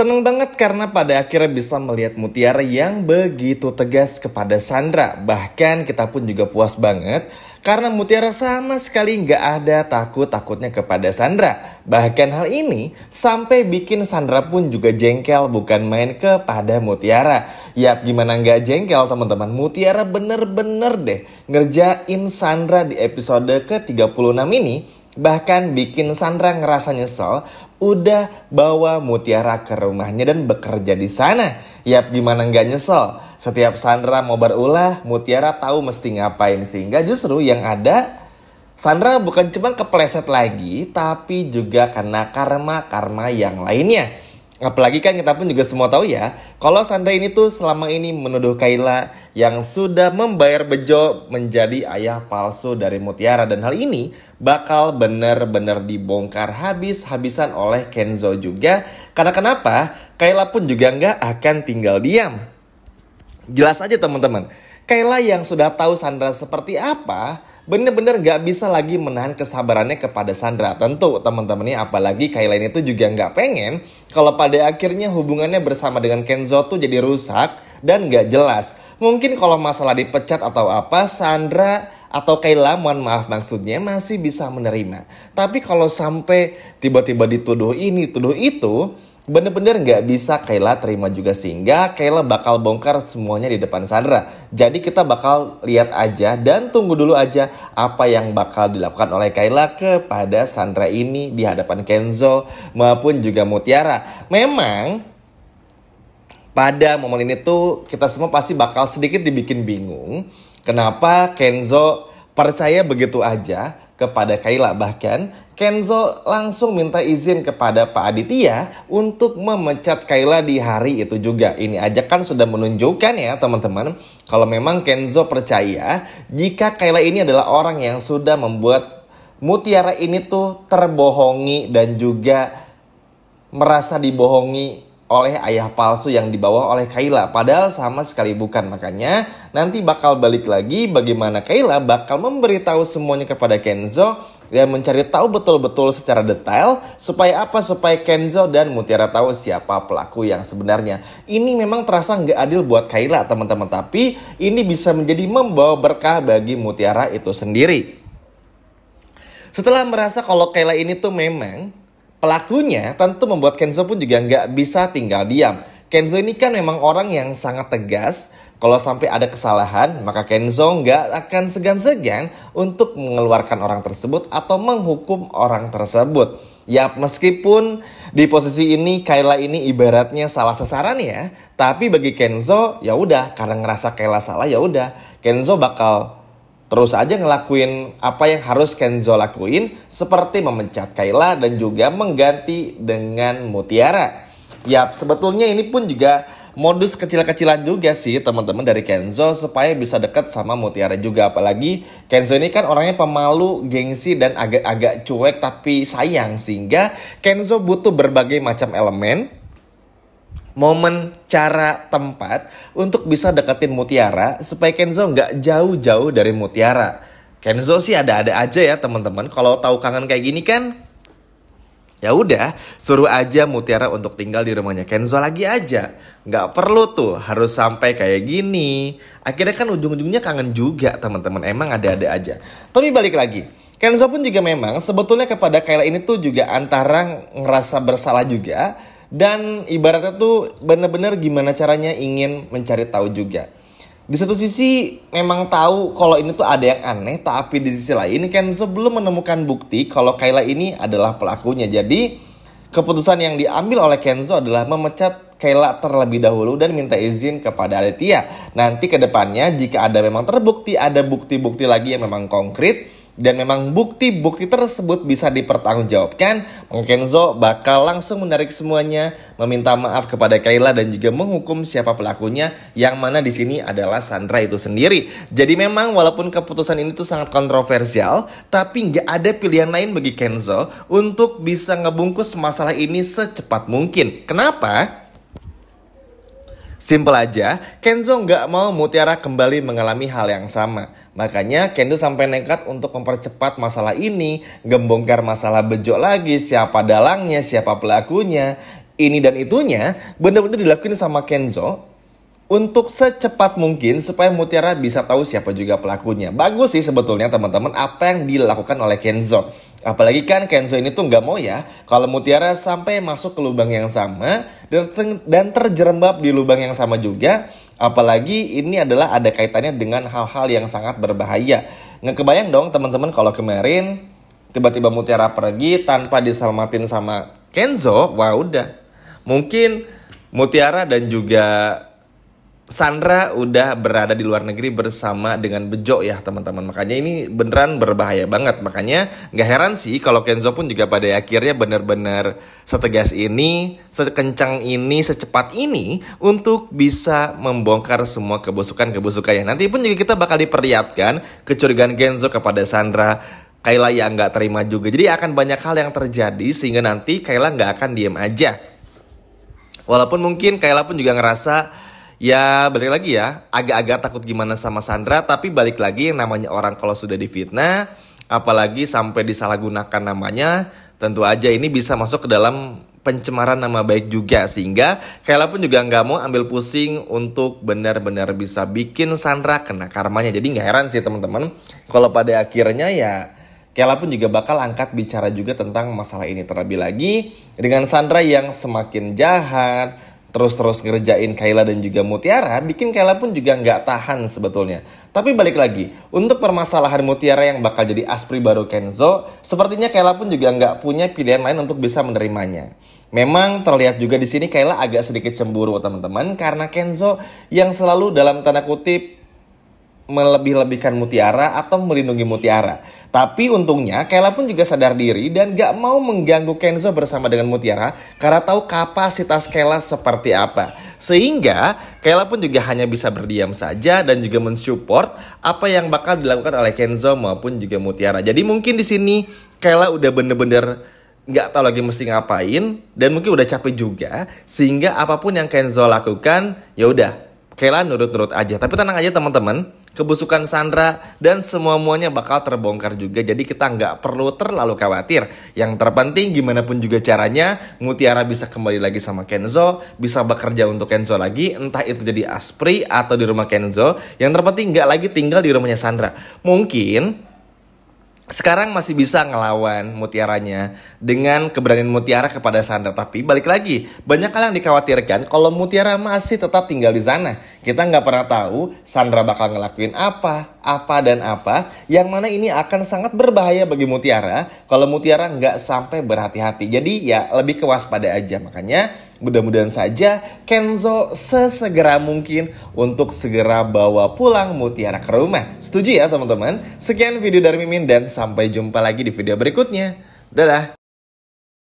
Seneng banget karena pada akhirnya bisa melihat Mutiara yang begitu tegas kepada Sandra. Bahkan kita pun juga puas banget karena Mutiara sama sekali nggak ada takut-takutnya kepada Sandra. Bahkan hal ini sampai bikin Sandra pun juga jengkel bukan main kepada Mutiara. Yap, gimana nggak jengkel teman-teman. Mutiara bener-bener deh ngerjain Sandra di episode ke-36 ini. Bahkan bikin Sandra ngerasa nyesel udah bawa Mutiara ke rumahnya dan bekerja di sana. Yap, gimana nggak nyesel. Setiap Sandra mau berulah, Mutiara tahu mesti ngapain. Sehingga justru yang ada Sandra bukan cuma kepleset lagi, tapi juga kena karma-karma yang lainnya. Apalagi kan kita pun juga semua tahu ya, kalau Sandra ini tuh selama ini menuduh Kayla yang sudah membayar bejo menjadi ayah palsu dari Mutiara. Dan hal ini bakal benar-benar dibongkar habis-habisan oleh Kenzo juga. Karena kenapa? Kayla pun juga nggak akan tinggal diam. Jelas aja teman-teman, Kayla yang sudah tahu Sandra seperti apa, bener-bener gak bisa lagi menahan kesabarannya kepada Sandra. Tentu teman-teman ini apalagi Kayla ini tuh juga gak pengen kalau pada akhirnya hubungannya bersama dengan Kenzo tuh jadi rusak dan gak jelas. Mungkin kalau masalah dipecat atau apa, Sandra atau Kayla, mohon maaf maksudnya, masih bisa menerima. Tapi kalau sampai tiba-tiba dituduh ini, tuduh itu, bener-bener gak bisa Kayla terima juga. Sehingga Kayla bakal bongkar semuanya di depan Sandra. Jadi kita bakal lihat aja dan tunggu dulu aja apa yang bakal dilakukan oleh Kayla kepada Sandra ini di hadapan Kenzo maupun juga Mutiara. Memang pada momen ini tuh kita semua pasti bakal sedikit dibikin bingung. Kenapa Kenzo percaya begitu aja kepada Kayla. Bahkan Kenzo langsung minta izin kepada Pak Aditya untuk memecat Kayla di hari itu juga. Ini aja kan sudah menunjukkan ya teman-teman, kalau memang Kenzo percaya jika Kayla ini adalah orang yang sudah membuat Mutiara ini tuh terbohongi dan juga merasa dibohongi oleh ayah palsu yang dibawa oleh Kayla. Padahal sama sekali bukan. Makanya nanti bakal balik lagi bagaimana Kayla bakal memberitahu semuanya kepada Kenzo dan mencari tahu betul-betul secara detail supaya apa? Supaya Kenzo dan Mutiara tahu siapa pelaku yang sebenarnya. Ini memang terasa nggak adil buat Kayla teman-teman, tapi ini bisa menjadi membawa berkah bagi Mutiara itu sendiri. Setelah merasa kalau Kayla ini tuh memang pelakunya, tentu membuat Kenzo pun juga nggak bisa tinggal diam. Kenzo ini kan memang orang yang sangat tegas. Kalau sampai ada kesalahan, maka Kenzo nggak akan segan-segan untuk mengeluarkan orang tersebut atau menghukum orang tersebut. Ya, meskipun di posisi ini Kayla ini ibaratnya salah sasaran ya, tapi bagi Kenzo ya udah, karena ngerasa Kayla salah ya udah, Kenzo bakal terus aja ngelakuin apa yang harus Kenzo lakuin, seperti memecat Kayla dan juga mengganti dengan Mutiara. Yap, sebetulnya ini pun juga modus kecil-kecilan juga sih teman-teman dari Kenzo supaya bisa dekat sama Mutiara juga. Apalagi Kenzo ini kan orangnya pemalu, gengsi dan agak-agak cuek tapi sayang. Sehingga Kenzo butuh berbagai macam elemen, momen, cara, tempat untuk bisa deketin Mutiara supaya Kenzo nggak jauh-jauh dari Mutiara. Kenzo sih ada-ada aja ya teman-teman. Kalau tahu kangen kayak gini kan, ya udah suruh aja Mutiara untuk tinggal di rumahnya Kenzo lagi aja. Nggak perlu tuh harus sampai kayak gini. Akhirnya kan ujung-ujungnya kangen juga teman-teman. Emang ada-ada aja. Tapi balik lagi, Kenzo pun juga memang sebetulnya kepada Kayla ini tuh juga antara ngerasa bersalah juga. Dan ibaratnya tuh bener-bener gimana caranya ingin mencari tahu juga. Di satu sisi memang tahu kalau ini tuh ada yang aneh, tapi di sisi lain Kenzo belum menemukan bukti kalau Kayla ini adalah pelakunya. Jadi keputusan yang diambil oleh Kenzo adalah memecat Kayla terlebih dahulu dan minta izin kepada Aditya. Nanti ke depannya jika ada memang terbukti, ada bukti-bukti lagi yang memang konkret dan memang bukti-bukti tersebut bisa dipertanggungjawabkan, Kenzo bakal langsung menarik semuanya, meminta maaf kepada Kayla dan juga menghukum siapa pelakunya, yang mana di sini adalah Sandra itu sendiri. Jadi memang walaupun keputusan ini tuh sangat kontroversial, tapi nggak ada pilihan lain bagi Kenzo untuk bisa ngebungkus masalah ini secepat mungkin. Kenapa? Simple aja, Kenzo nggak mau Mutiara kembali mengalami hal yang sama. Makanya Kenzo sampai nekat untuk mempercepat masalah ini, gembongkar masalah bejo lagi, siapa dalangnya, siapa pelakunya. ini dan itunya bener-bener dilakuin sama Kenzo untuk secepat mungkin supaya Mutiara bisa tahu siapa juga pelakunya. Bagus sih sebetulnya teman-teman apa yang dilakukan oleh Kenzo. Apalagi kan Kenzo ini tuh nggak mau ya kalau Mutiara sampai masuk ke lubang yang sama dan terjerembab di lubang yang sama juga. Apalagi ini adalah ada kaitannya dengan hal-hal yang sangat berbahaya. Nggak kebayang dong teman-teman kalau kemarin tiba-tiba Mutiara pergi tanpa diselamatin sama Kenzo. Wah udah. Mungkin Mutiara dan juga Sandra udah berada di luar negeri bersama dengan Bejo ya teman-teman. Makanya ini beneran berbahaya banget. Makanya gak heran sih kalau Kenzo pun juga pada akhirnya bener-bener setegas ini, sekencang ini, secepat ini untuk bisa membongkar semua kebusukan-kebusukannya. Nanti pun juga kita bakal diperlihatkan kecurigaan Kenzo kepada Sandra. Kayla yang gak terima juga. Jadi akan banyak hal yang terjadi sehingga nanti Kayla gak akan diem aja. Walaupun mungkin Kayla pun juga ngerasa ya balik lagi ya, agak-agak takut gimana sama Sandra. Tapi balik lagi yang namanya orang kalau sudah difitnah, apalagi sampai disalahgunakan namanya, tentu aja ini bisa masuk ke dalam pencemaran nama baik juga. Sehingga Kayla pun juga nggak mau ambil pusing untuk benar-benar bisa bikin Sandra kena karmanya. Jadi nggak heran sih teman-teman kalau pada akhirnya ya Kayla pun juga bakal angkat bicara juga tentang masalah ini. Terlebih lagi dengan Sandra yang semakin jahat, terus ngerjain Kayla dan juga Mutiara, bikin Kayla pun juga nggak tahan sebetulnya. Tapi balik lagi, untuk permasalahan Mutiara yang bakal jadi aspri baru Kenzo, sepertinya Kayla pun juga nggak punya pilihan lain untuk bisa menerimanya. Memang terlihat juga di sini Kayla agak sedikit cemburu teman-teman, karena Kenzo yang selalu dalam tanda kutip melebih-lebihkan Mutiara atau melindungi Mutiara. Tapi untungnya Kayla pun juga sadar diri dan gak mau mengganggu Kenzo bersama dengan Mutiara karena tahu kapasitas Kayla seperti apa. Sehingga Kayla pun juga hanya bisa berdiam saja dan juga mensupport apa yang bakal dilakukan oleh Kenzo maupun juga Mutiara. Jadi mungkin di sini Kayla udah bener-bener gak tahu lagi mesti ngapain dan mungkin udah capek juga, sehingga apapun yang Kenzo lakukan ya udah Kayla nurut-nurut aja. Tapi tenang aja teman-teman, kebusukan Sandra dan semua-muanya bakal terbongkar juga. Jadi kita nggak perlu terlalu khawatir. Yang terpenting gimana pun juga caranya Mutiara bisa kembali lagi sama Kenzo, bisa bekerja untuk Kenzo lagi, entah itu jadi aspri atau di rumah Kenzo. Yang terpenting nggak lagi tinggal di rumahnya Sandra. Mungkin sekarang masih bisa ngelawan Mutiaranya dengan keberanian Mutiara kepada Sandra. Tapi balik lagi, banyak hal yang dikhawatirkan kalau Mutiara masih tetap tinggal di sana. Kita nggak pernah tahu Sandra bakal ngelakuin apa dan apa. Yang mana ini akan sangat berbahaya bagi Mutiara kalau Mutiara nggak sampai berhati-hati. Jadi ya lebih kewaspada aja. Makanya mudah-mudahan saja Kenzo sesegera mungkin untuk segera bawa pulang Mutiara ke rumah. Setuju ya teman-teman? Sekian video dari Mimin dan sampai jumpa lagi di video berikutnya. Dadah!